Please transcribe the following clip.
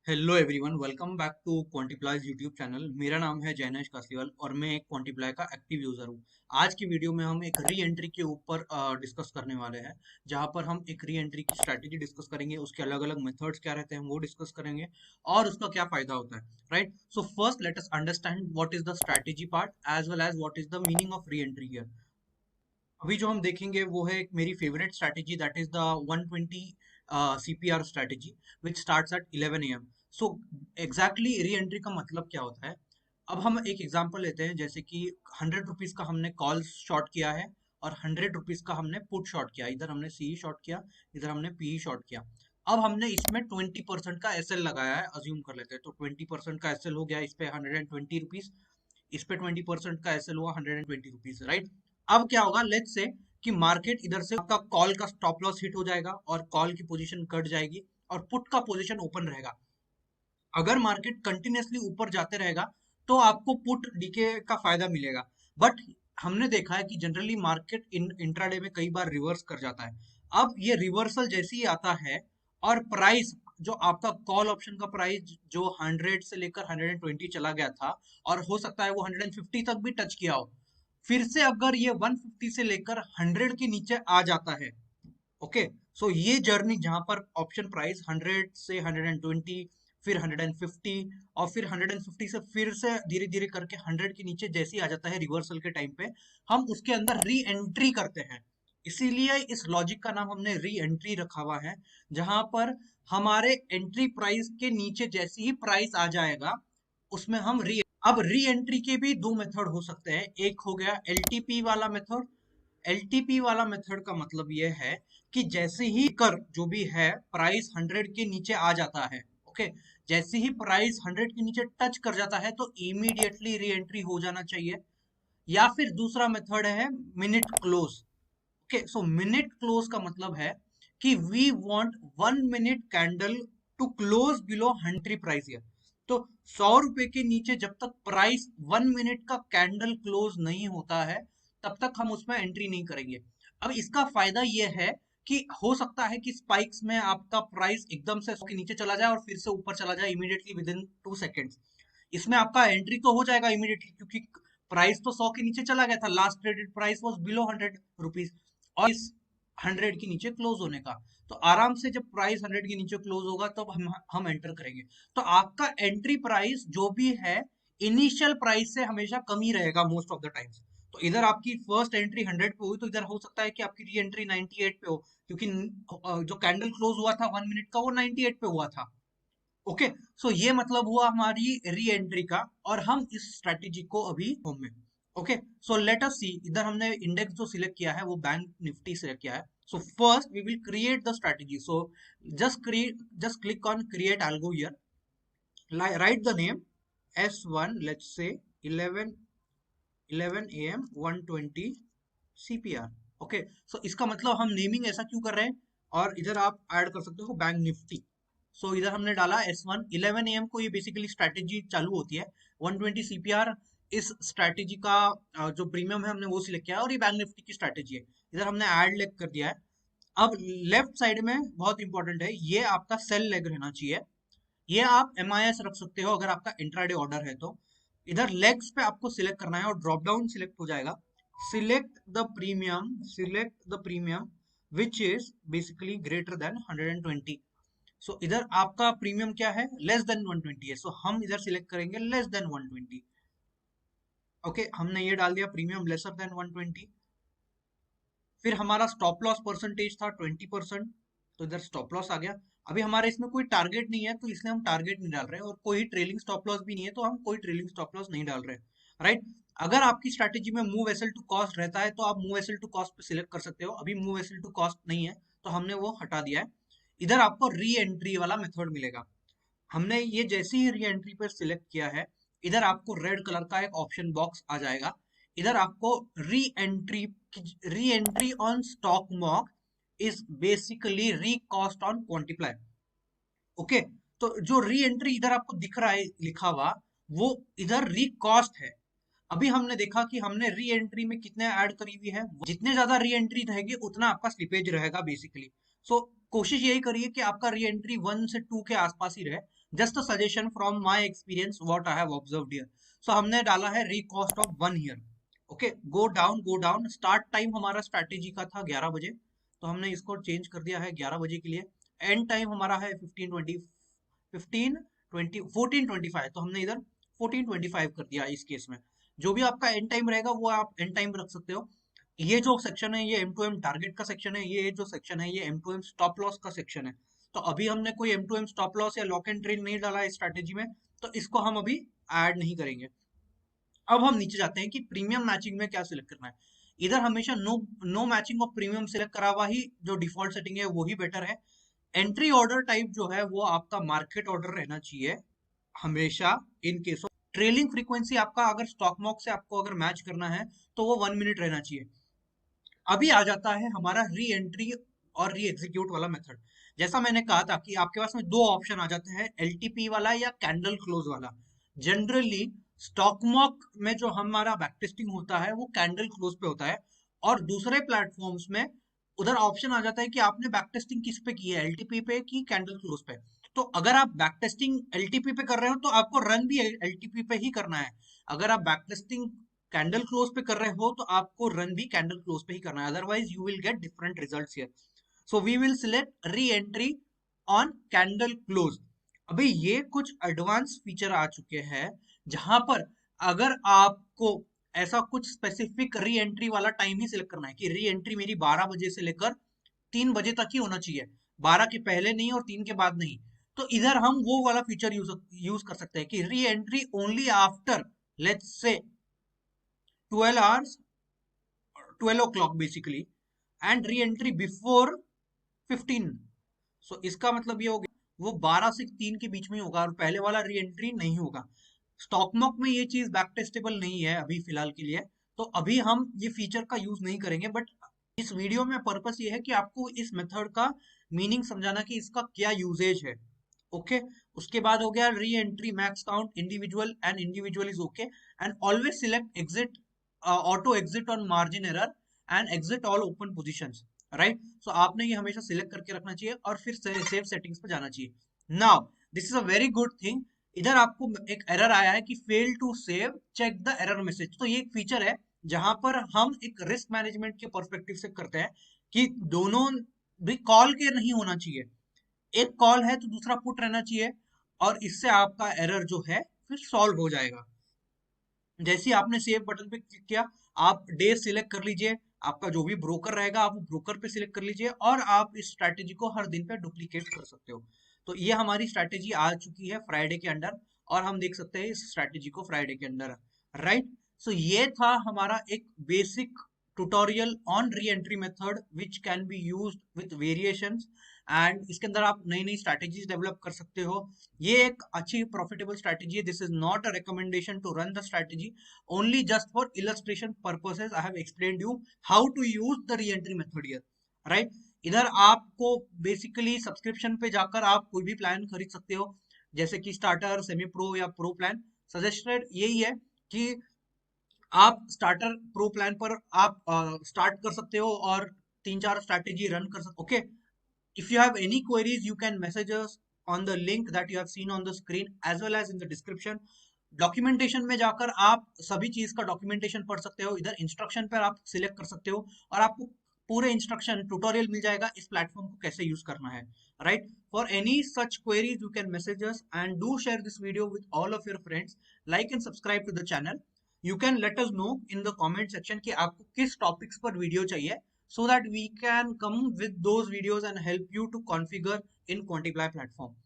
Hello everyone, welcome back to Quantiplyz YouTube channel. मेरा नाम है जैनेश कासलीवाल और मैं एक क्वांटिप्लाई का एक्टिव यूजर हूँ। आज की वीडियो में हम एक री एंट्री के ऊपर डिस्कस करने वाले हैं, जहां पर हम एक री एंट्री की स्ट्रैटेजी डिस्कस करेंगे, उसके अलग अलग मेथड्स क्या रहते हैं वो डिस्कस करेंगे और उसका क्या फायदा होता है। Right, so first let us understand what is the strategy part as well as what is the meaning of reentry here. अभी जो हम देखेंगे वो है एक मेरी favourite strategy, that is the 120 CPR strategy which starts at 11 AM। So exactly reentry का मतलब क्या होता है। अब हम एक एग्जांपल लेते हैं, जैसे कि 100 रुपीज का हमने कॉल शॉर्ट किया है और 100 रुपीज का हमने पुट शॉर्ट किया। इधर हमने सी शॉर्ट किया, इधर हमने पी शॉर्ट किया। अब हमने इसमें 20% का एसएल लगाया है, अज्यूम कर लेते हैं। तो 20% का एसएल हो गया इस पे 120 रुपीज, इस पे 20% का एसएल हुआ 120 रुपीज। राइट, अब क्या होगा, लेट्स से कि मार्केट इधर से आपका कॉल का स्टॉप लॉस हिट हो जाएगा और कॉल की पोजीशन कट जाएगी और पुट का पोजीशन ओपन रहेगा। अगर मार्केट कंटिन्यूअसली ऊपर जाते रहेगा तो आपको पुट डीके का फायदा मिलेगा। बट हमने देखा है कि जनरली मार्केट इंट्राडे में कई बार रिवर्स कर जाता है। अब ये रिवर्सल जैसे ही आता है और प्राइस, जो आपका कॉल ऑप्शन का प्राइस जो 100 से लेकर 120 चला गया था और हो सकता है वो 150 तक भी टच किया हो, फिर से अगर ये 150 से लेकर 100 के नीचे आ जाता है, ओके, सो ये जर्नी जहां पर ऑप्शन प्राइस 100 से 120, फिर 150 और फिर 150 से फिर से धीरे धीरे करके 100 के नीचे जैसे ही आ जाता है रिवर्सल के टाइम पे, हम उसके अंदर री एंट्री करते हैं। इसीलिए इस लॉजिक का नाम हमने री एंट्री रखा हुआ है, जहां पर हमारे एंट्री प्राइस के नीचे जैसे ही प्राइस आ जाएगा उसमें हम री अब री एंट्री के भी दो मेथड हो सकते हैं। एक हो गया एलटीपी वाला मेथड। एलटीपी वाला मेथड का मतलब ये है कि जैसे ही कर जो भी है प्राइस 100 के नीचे आ जाता है, ओके, जैसे ही प्राइस 100 के नीचे टच कर जाता है तो इमीडिएटली री एंट्री हो जाना चाहिए। या फिर दूसरा मेथड है minute close. Okay, so minute close का मतलब है कि we want 1 minute candle to close below 100 price year. तो 100 रुपए के नीचे जब तक प्राइस 1 मिनट का कैंडल क्लोज नहीं होता है तब तक हम उसमें एंट्री नहीं करेंगे। अब इसका फायदा यह है कि हो सकता है कि स्पाइक्स में आपका प्राइस एकदम से 100 के नीचे चला जाए और फिर से ऊपर चला जाए इमीडिएटली विद इन 2 सेकेंड्स। इसमें आपका एंट्री तो हो जाएगा इमीडिएटली, क्योंकि प्राइस तो 100 के नीचे चला गया था, last traded price was below 100 rupees और इस 100 के नीचे क्लोज होने का। तो आराम से जब प्राइस 100 के नीचे क्लोज होगा तब हम एंटर करेंगे। तो आपका एंट्री प्राइस जो भी है इनिशियल प्राइस से हमेशा कम ही रहेगा मोस्ट ऑफ द टाइम्स। तो इधर आपकी फर्स्ट एंट्री 100 पे हुई तो इधर हो सकता है कि आपकी री एंट्री 98 पे हो, क्योंकि जो कैंडल क्लोज हुआ था 1 मिनट का वो 98 पे हुआ था। ओके, सो ये मतलब हुआ हमारी री एंट्री का। और हम इस स्ट्रेटेजी को अभी होम में, ओके, सो लेट अस सी। इधर हमने इंडेक्स जो सिलेक्ट किया है वो बैंक निफ्टी सिलेक्ट किया है। So first we will create the strategy. So just click on create algo here, write the name S1, let's say 11 AM 120 CPR। Okay, सो इसका मतलब हम नेमिंग ऐसा क्यों कर रहे हैं। और इधर आप ऐड कर सकते हो बैंक निफ्टी। सो इधर हमने डाला S1 11 AM को, ये बेसिकली स्ट्रैटेजी चालू होती है 120 CPR। इस स्ट्रैटेजी का जो प्रीमियम है हमने वो सिलेक्ट किया है और ये बैंक निफ्टी की स्ट्रैटेजी है। इधर हमने ऐड लेग कर दिया है। अब लेफ्ट साइड में बहुत इंपॉर्टेंट है, ये आपका सेल लेग रहना चाहिए। ये आप MIS रख सकते हो अगर आपका इंट्राडे ऑर्डर है तो। इधर लेग्स पे आपको सिलेक्ट करना है और ड्रॉप डाउन सिलेक्ट हो जाएगा। Select the premium which is basically greater than 120। सो इधर आपका प्रीमियम क्या है, लेस देन 120 है, सो हम इधर सिलेक्ट करेंगे लेस देन 120। ओके, हमने ये डाल दिया प्रीमियम लेसर देन 120। फिर हमारा स्टॉप लॉस परसेंटेज था 20%, तो इधर स्टॉप लॉस आ गया। अभी हमारे इसमें कोई टारगेट नहीं है तो इसलिए हम टारगेट नहीं डाल रहे हैं, और कोई ट्रेलिंग स्टॉप लॉस भी नहीं है तो हम कोई ट्रेलिंग स्टॉप लॉस नहीं डाल रहे हैं। राइट, अगर आपकी स्ट्रैटेजी में मूव एसएल टू कॉस्ट रहता है तो आप मूव एसएल टू कॉस्ट पे सिलेक्ट कर सकते हो। अभी मूव एसएल टू कॉस्ट नहीं है तो हमने वो हटा दिया है। इधर आपको री एंट्री वाला मेथड मिलेगा। हमने ये जैसे ही री एंट्री पर सिलेक्ट किया है, इधर आपको रेड कलर का एक ऑप्शन बॉक्स आ जाएगा। इधर आपको re entry re entry on stock mock is basically री कॉस्ट ऑन क्वांटिप्लाई। ओके, तो जो री एंट्री इधर आपको दिख रहा है लिखा हुआ, वो इधर री कॉस्ट है। अभी हमने देखा कि हमने री एंट्री में कितने ऐड करी हुई है, जितने ज्यादा री एंट्री रहेगी उतना आपका स्लिपेज रहेगा बेसिकली। सो कोशिश यही करिए कि आपका री एंट्री 1 से 2 के आसपास ही रहे। Just a suggestion from my experience what I have observed here. So हमने डाला है recost of 1 year. Okay, go down. Start time हमारा स्ट्रैटेजी का था 11 बजे, तो हमने इसको चेंज कर दिया है 11 बजे के लिए। एंड टाइम हमारा है 14:25, तो हमने इधर 14:25 कर दिया इस केस में। जो भी आपका एंड टाइम रहेगा वो आप एंड टाइम रख सकते हो। ये जो सेक्शन है ये M2M टारगेट का सेक्शन है, ये जो सेक्शन है ये M2M स्टॉप लॉस का सेक्शन है। तो अभी हमने कोई M2M स्टॉप लॉस या लॉक एंड ट्रेड नहीं डाला है स्ट्रैटेजी में, तो इसको हम अभी ऐड नहीं करेंगे। अब हम नीचे जाते हैं कि प्रीमियम मैचिंग में क्या सिलेक्ट करना है। इधर हमेशा no matching of premium select करा हुआ ही जो डिफॉल्ट सेटिंग है वो ही बेटर है। एंट्री ऑर्डर टाइप जो है वो आपका मार्केट ऑर्डर रहना चाहिए हमेशा। In case of trailing frequency आपका अगर स्टॉक मॉक से आपको अगर मैच करना है तो वो 1 मिनट रहना चाहिए। अभी आ जाता है हमारा री एंट्री और री एग्जीक्यूट वाला मेथड। जैसा मैंने कहा था कि आपके पास में दो ऑप्शन आ जाते हैं, एलटीपी वाला या कैंडल क्लोज वाला। जनरली स्टॉक मॉक में जो हमारा बैक टेस्टिंग होता है वो कैंडल क्लोज पे होता है, और दूसरे प्लेटफॉर्म्स में उधर ऑप्शन आ जाता है कि आपने बैक टेस्टिंग किस पे की है, एलटीपी पे की कैंडल क्लोज पे। तो अगर आप बैक टेस्टिंग एलटीपी पे कर रहे हो तो आपको रन भी एलटीपी पे ही करना है। अगर आप बैक टेस्टिंग कैंडल क्लोज पे कर रहे हो तो आपको रन भी कैंडल क्लोज पे ही करना है, otherwise you will get different results here. So we will select reentry on candle close. अभी ये कुछ एडवांस फीचर आ चुके हैं जहां पर अगर आपको ऐसा कुछ स्पेसिफिक री एंट्री वाला टाइम ही सिलेक्ट करना है कि री एंट्री मेरी 12 बजे से लेकर 3 बजे तक ही होना चाहिए, 12 के पहले नहीं और 3 के बाद नहीं, तो इधर हम वो वाला फीचर यूज कर सकते हैं कि re entry only after let's say 12 hours, 12 o'clock basically, and re entry before 15। सो इसका मतलब ये हो गया वो 12 से 3 के बीच में होगा और पहले वाला री एंट्री नहीं होगा। स्टॉक मॉक में ये चीज बैक टेस्टेबल नहीं है अभी फिलहाल के लिए, तो अभी हम ये फीचर का यूज नहीं करेंगे। बट इस वीडियो में पर्पस ये है कि आपको इस मेथड का मीनिंग समझाना कि इसका क्या यूजेज है। ओके, उसके बाद हो गया re entry max count individual, and individual is okay, and always select exit auto exit on margin error and exit all open positions. Right, so आपने ये हमेशा सिलेक्ट करके रखना चाहिए और फिर सेव सेटिंग्स पे जाना चाहिए। Now this is a very good thing, इधर आपको एक एरर आया है कि fail to save, check the error message. तो ये एक फीचर है जहां पर हम एक रिस्क मैनेजमेंट के पर्सपेक्टिव से करते हैं कि दोनों भी कॉल के नहीं होना चाहिए, एक कॉल है तो दूसरा पुट रहना चाहिए, और इससे आपका एरर जो है फिर सॉल्व हो जाएगा। जैसे ही आपने सेव बटन पे क्लिक किया, आप डे सिलेक्ट कर लीजिए, आपका जो भी ब्रोकर रहेगा आप वो ब्रोकर पे सिलेक्ट कर लीजिए, और आप इस स्ट्रैटेजी को हर दिन पे डुप्लीकेट कर सकते हो। तो ये हमारी स्ट्रैटेजी आ चुकी है फ्राइडे के अंडर, और हम देख सकते हैं इस स्ट्रैटेजी को फ्राइडे के अंडर। राइट, सो ये था हमारा एक basic tutorial on re entry method which can be used with variations, and इसके अंदर आप नई नई स्ट्रैटेजीज डेवलप कर सकते हो। ये एक अच्छी प्रॉफिटेबल स्ट्रैटेजी है। This is not a recommendation to run the strategy, only just for illustration purposes I have explained you how to use the re-entry method here, right? इधर आपको बेसिकली सब्सक्रिप्शन पे जाकर आप कोई भी प्लान खरीद सकते हो, जैसे कि स्टार्टर, सेमी प्रो या प्रो प्लान। सजेस्टेड यही है कि आप स्टार्टर प्रो प्लान पर आप स्टार्ट कर सकते हो और 3-4 स्ट्रैटेजी रन कर सकते हो। Okay, if you have any queries you can message us on the link that you have seen on the screen as well as in the description। Documentation में जाकर आप सभी चीज का डॉक्यूमेंटेशन पढ़ सकते हो, इधर इंस्ट्रक्शन पर आप सिलेक्ट कर सकते हो और आपको पूरे इंस्ट्रक्शन ट्यूटोरियल मिल जाएगा इस प्लेटफॉर्म को कैसे यूज करना है। Right, for any such queries you can message us and do share this video with all of your friends, like and subscribe to the channel. You can let us know in the comment section कि आपको किस topics पर video चाहिए, so that we can come with those videos and help you to configure in Quantiply platform।